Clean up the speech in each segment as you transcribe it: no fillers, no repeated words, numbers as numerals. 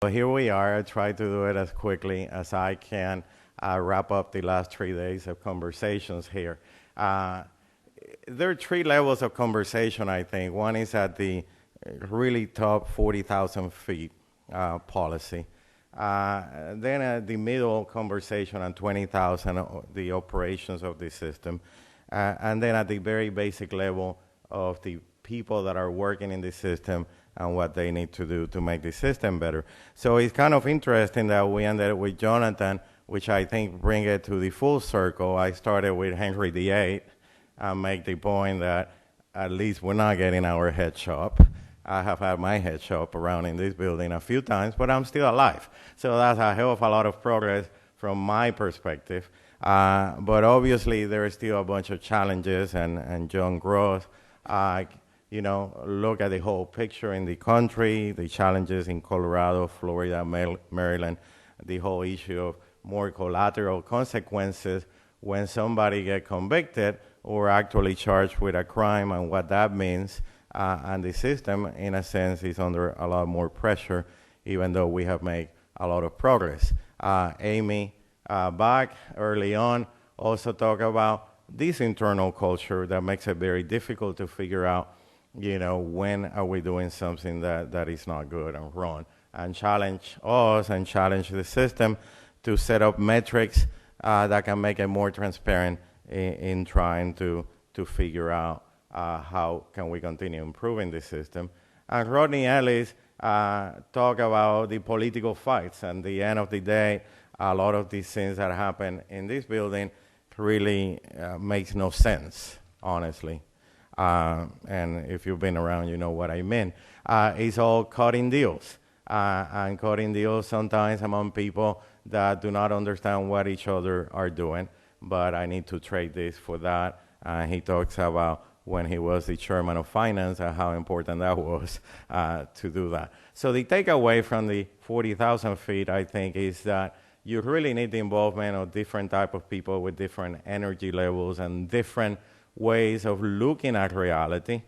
So here we are. I try to do it as quickly as I can. Wrap up the last 3 days of conversations here. Uh, there are three levels of conversation, I think. One is at the really top 40,000 feet policy. Then at the middle conversation on 20,000, the operations of the system. And then at the very basic level of the people that are working in the system and what they need to do to make the system better. So it's kind of interesting that we ended with Jonathan, which I think bring it to the full circle. I started with Henry VIII and make the point that at least we're not getting our head chopped. I have had my head chopped around in this building a few times, but I'm still alive. So that's a hell of a lot of progress from my perspective. But obviously, there is still a bunch of challenges, and John Gross, look at the whole picture in the country, the challenges in Colorado, Florida, Maryland, the whole issue of more collateral consequences when somebody gets convicted or actually charged with a crime and what that means. And the system, in a sense, is under a lot more pressure, even though we have made a lot of progress. Amy, back early on, also talked about this internal culture that makes it very difficult to figure out, when are we doing something that is not good and wrong, and challenge us and challenge the system to set up metrics that can make it more transparent in trying to figure out how can we continue improving the system. And Rodney Ellis talked about the political fights. And at the end of the day, a lot of these things that happen in this building really makes no sense, honestly. And if you've been around, you know what I mean. It's all cutting deals. And cutting deals sometimes among people that do not understand what each other are doing. But I need to trade this for that. He talks about when he was the chairman of finance and how important that was to do that. So the takeaway from the 40,000 feet, I think, is that you really need the involvement of different type of people with different energy levels and different ways of looking at reality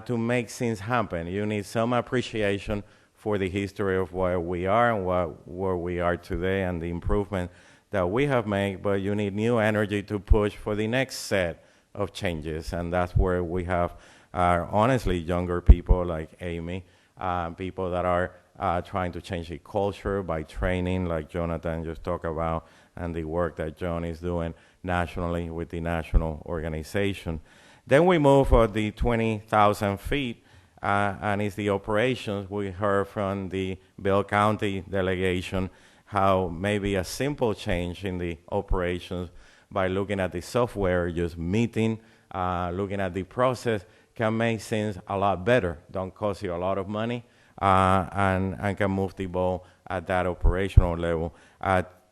to make things happen. You need some appreciation for the history of where we are and where we are today and the improvement that we have made, but you need new energy to push for the next set of changes, and that's where we have, honestly, younger people like Amy, people that are trying to change the culture by training, like Jonathan just talked about, and the work that John is doing nationally with the national organization. Then we move for the 20,000 feet, and it's the operations. We heard from the Bell County delegation how maybe a simple change in the operations by looking at the software, just meeting, looking at the process, can make things a lot better, don't cost you a lot of money, and can move the ball at that operational level.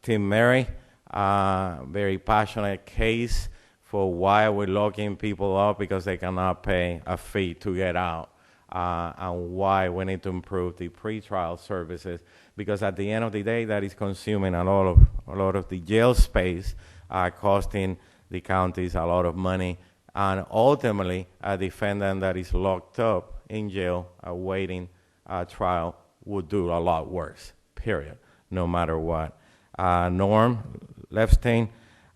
Tim Mary, very passionate case for why we're locking people up because they cannot pay a fee to get out, and why we need to improve the pretrial services, because at the end of the day, that is consuming a lot of the jail space, costing the counties a lot of money, and ultimately a defendant that is locked up in jail awaiting a trial would do a lot worse, period, no matter what. Norm Lefstein,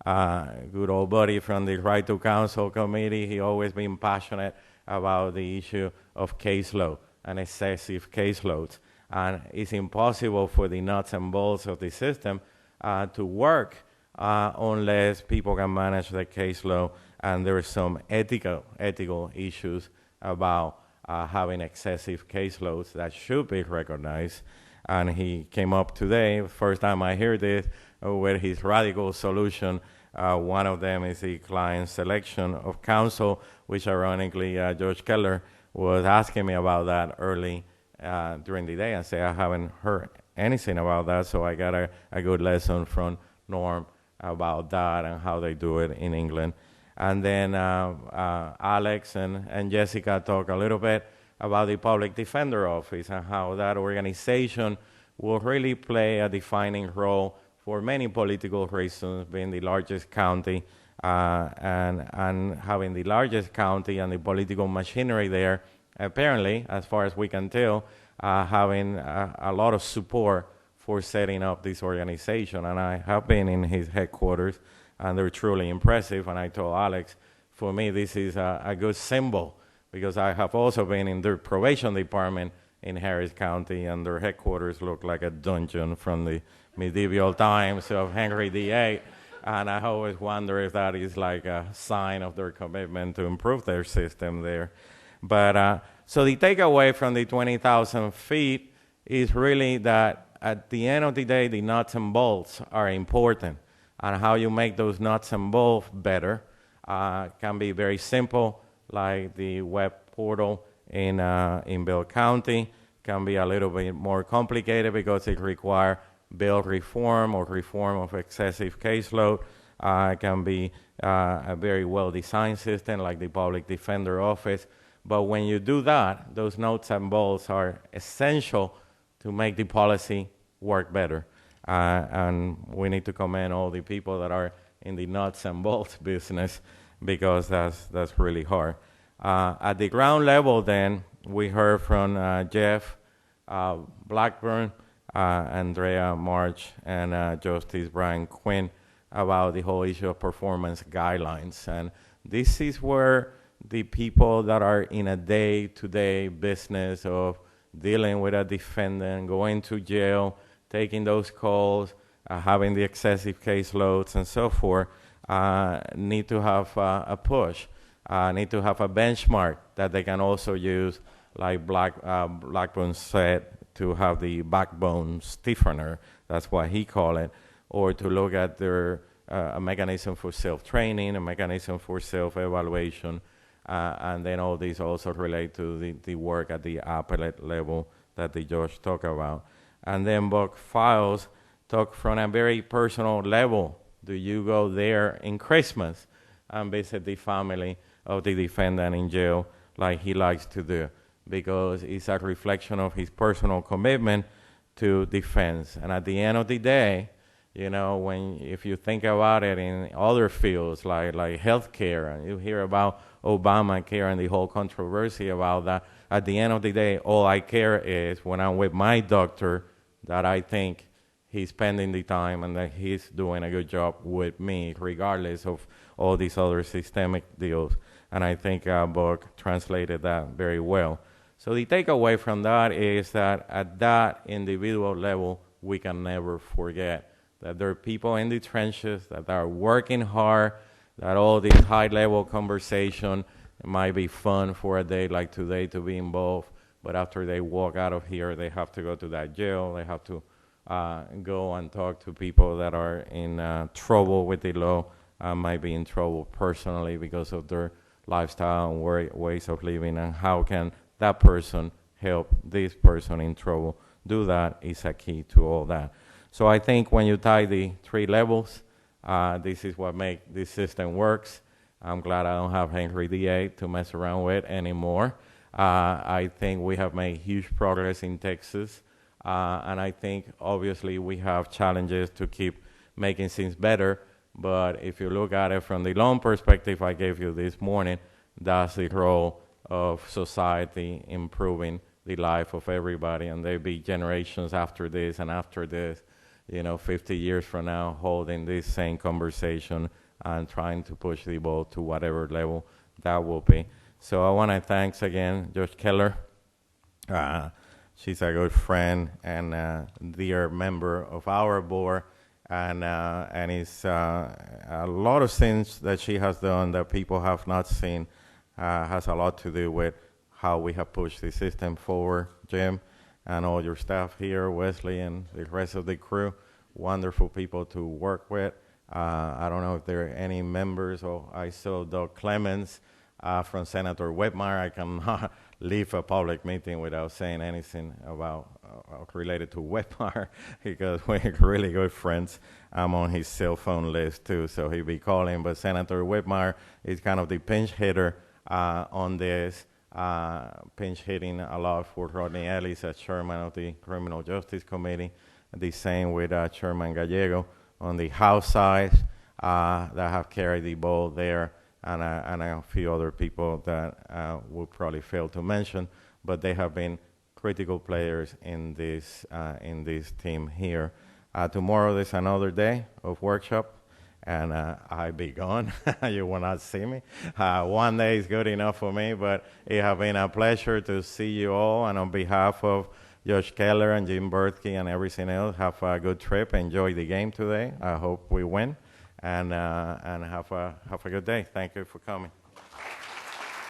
good old buddy from the Right to Counsel Committee, he always been passionate about the issue of caseload and excessive caseloads. And it's impossible for the nuts and bolts of the system to work unless people can manage the caseload, and there are some ethical issues about having excessive caseloads that should be recognized. And he came up today, first time I hear this, with his radical solution. One of them is the client selection of counsel, which ironically George Keller was asking me about that early during the day and say I haven't heard anything about that, so I got a good lesson from Norm about that and how they do it in England. And then Alex and Jessica talk a little bit about the Public Defender Office and how that organization will really play a defining role for many political reasons, being the largest county and having the largest county and the political machinery there apparently, as far as we can tell, having a lot of support for setting up this organization. And I have been in his headquarters, and they're truly impressive. And I told Alex, for me, this is a good symbol, because I have also been in their probation department in Harris County, and their headquarters look like a dungeon from the medieval times of Henry VIII. And I always wonder if that is like a sign of their commitment to improve their system there. But so the takeaway from the 20,000 feet is really that at the end of the day, the nuts and bolts are important. And how you make those nuts and bolts better can be very simple, like the web portal in Bell County. Can be a little bit more complicated because it requires bill reform or reform of excessive caseload. It can be a very well-designed system like the Public Defender Office. But when you do that, those nuts and bolts are essential to make the policy work better. And we need to commend all the people that are in the nuts and bolts business, because that's really hard. At the ground level, then, we heard from Jeff Blackburn, Andrea March, and Justice Brian Quinn about the whole issue of performance guidelines. And this is where the people that are in a day-to-day business of dealing with a defendant, going to jail, taking those calls, having the excessive caseloads, and so forth, need to have a push, need to have a benchmark that they can also use, like Blackburn said, to have the backbone stiffener, that's what he called it, or to look at their a mechanism for self-training, a mechanism for self-evaluation, and then all these also relate to the work at the appellate level that the judge talked about. And then book files talk from a very personal level. Do you go there in Christmas and visit the family of the defendant in jail like he likes to do? Because it's a reflection of his personal commitment to defense. And at the end of the day, you know, if you think about it in other fields like healthcare, and you hear about Obamacare and the whole controversy about that, at the end of the day, all I care is when I'm with my doctor that I think he's spending the time and that he's doing a good job with me, regardless of all these other systemic deals. And I think Buck translated that very well. So the takeaway from that is that at that individual level, we can never forget that there are people in the trenches that are working hard, that all this high-level conversation might be fun for a day like today to be involved, but after they walk out of here, they have to go to that jail. They have to go and talk to people that are in trouble with the law, might be in trouble personally because of their lifestyle and ways of living, and how can that person help this person in trouble. Do that is a key to all that. So I think when you tie the three levels, this is what makes this system works. I'm glad I don't have Henry VIII to mess around with anymore. I think we have made huge progress in Texas, and I think obviously we have challenges to keep making things better, but if you look at it from the long perspective I gave you this morning, that's the role of society improving the life of everybody, and there'll be generations after this and after this, 50 years from now, holding this same conversation and trying to push the ball to whatever level that will be. So I want to thank again Judge Keller. She's a good friend and dear member of our board, and it's a lot of things that she has done that people have not seen. Has a lot to do with how we have pushed the system forward. Jim and all your staff here, Wesley and the rest of the crew, wonderful people to work with. I don't know if there are any members, or I saw Doug Clemens from Senator Whitmire. I cannot leave a public meeting without saying anything about related to Whitmire because we're really good friends. I'm on his cell phone list too, so he'll be calling. But Senator Whitmire is kind of the pinch hitter on this, pinch hitting a lot for Rodney Ellis as chairman of the Criminal Justice Committee. The same with Chairman Gallego on the House side that have carried the ball there. and a few other people that we'll probably fail to mention, but they have been critical players in this team here. Tomorrow is another day of workshop, and I be gone. You will not see me. One day is good enough for me, but it has been a pleasure to see you all, and on behalf of Josh Keller and Jim Bertke and everything else, have a good trip. Enjoy the game today. I hope we win, and have a good day. Thank you for coming.